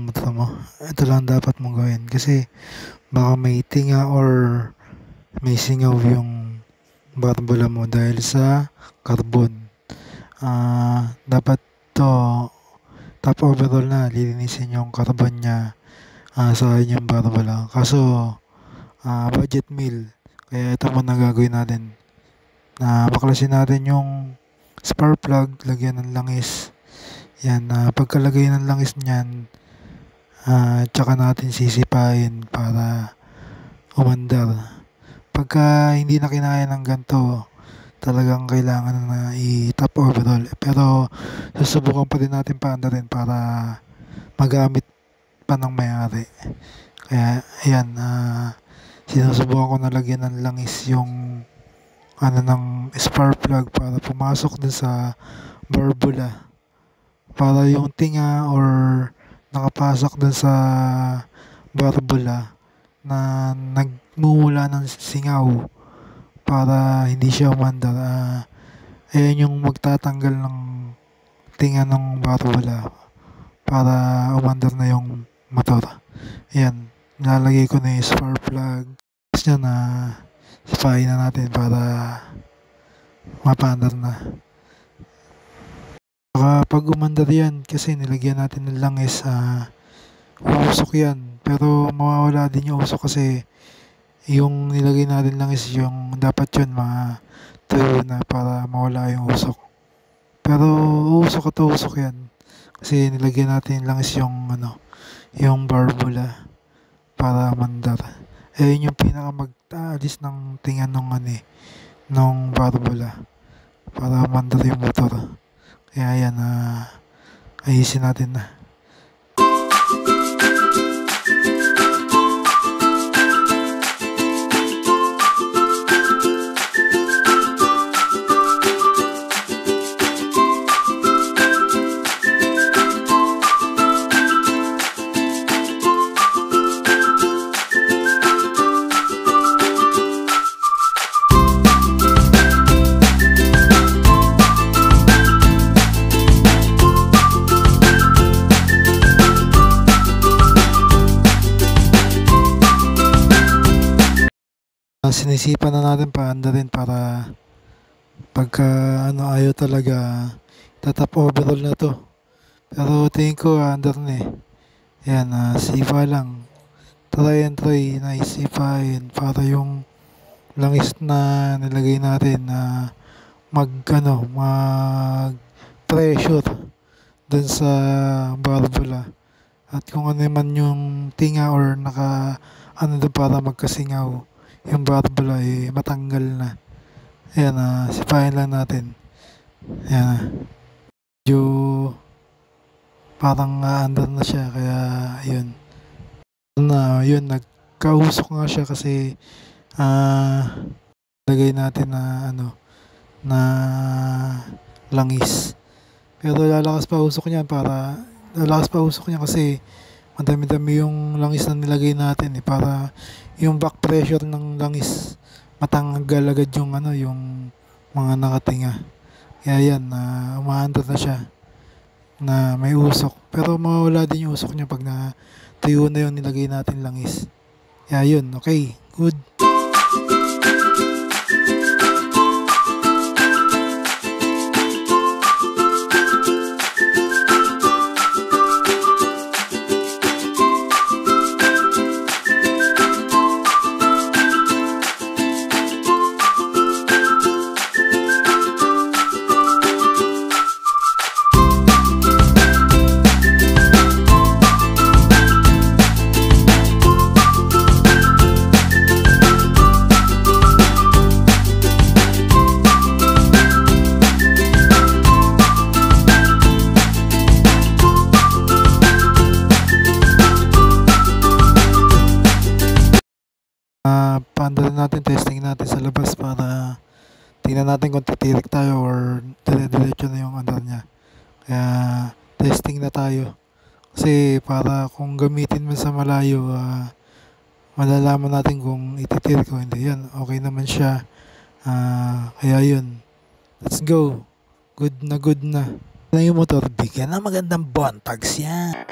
motor mo, ito lang dapat mong gawin kasi baka may tinga or may singaw yung barbula mo dahil sa carbon. Dapat to top overall na lilinisin yung carbon niya sa inyong barbula. Kaso budget meal, kaya ito muna gagawin natin. Baklasin natin yung spark plug, lagyan ng langis. Yan, pagkalagay ng langis niyan, tsaka natin sisipain para umandar. Pagka hindi na kinaya ng ganito, talagang kailangan na i-top overall. Pero susubukan pa din natin paandarin para magamit pa ng may-ari. Kaya ayan, sinusubukan ko na lagyan ng langis yung ng spark plug para pumasok din sa barbula, para yung tinga or nakapasok dun sa barbula na nagmumula ng singaw para hindi siya umandar. Ayan yung magtatanggal ng tinga ng barbula para umandar na yung motor. Ayan, nilalagay ko na yung spark plug. Tapos yan, sipain na natin para mapandar na. Pag umandar yan, kasi nilagyan natin ng langis, uusok yan. Pero mawawala din yung usok kasi yung nilagay natin langis, yung dapat yun mga tuyo na para mawala yung usok. Pero uusok at uusok yan kasi nilagyan natin langis yung yung barbula para mandar. Yun yung pinaka mag-aalis ng tinga nung barbula para mandar yung motor. Kaya yan, ayusin natin na. Sinisipan na natin paandarin para pagka ayaw talaga, tatap overall na to. Pero tingin ko andar na eh. Yan, sipa lang, try and try na isipain para yung langis na nilagay natin na mag pressure dun sa barbula, at kung ano man yung tinga or naka dun para magkasingaw yung barbula matanggal na. Ayan, sipain lang natin. Ayan, medyo parang andar na siya, kaya yun. Yun, nagkausok nga siya kasi lagay natin na langis. Pero lalakas pa usok niya kasi madami-dami yung langis na nilagay natin para yung back pressure ng langis matanggal agad yung yung mga nakatinga. Kaya yan, umaandar na siya na may usok. Pero mawawala din yung usok niya pag tuyo na yung nilagay natin langis. Kaya yun, okay, good. Paandarin natin, testing natin sa labas para tingnan natin kung titirik tayo or dire-diretso na yung andar niya. Kaya testing na tayo kasi para kung gamitin mo sa malayo, malalaman natin kung ititirik o hindi. Yan, okay naman siya. Kaya yun, let's go. Good na good na. Yung motor, bigyan na magandang bontags yan.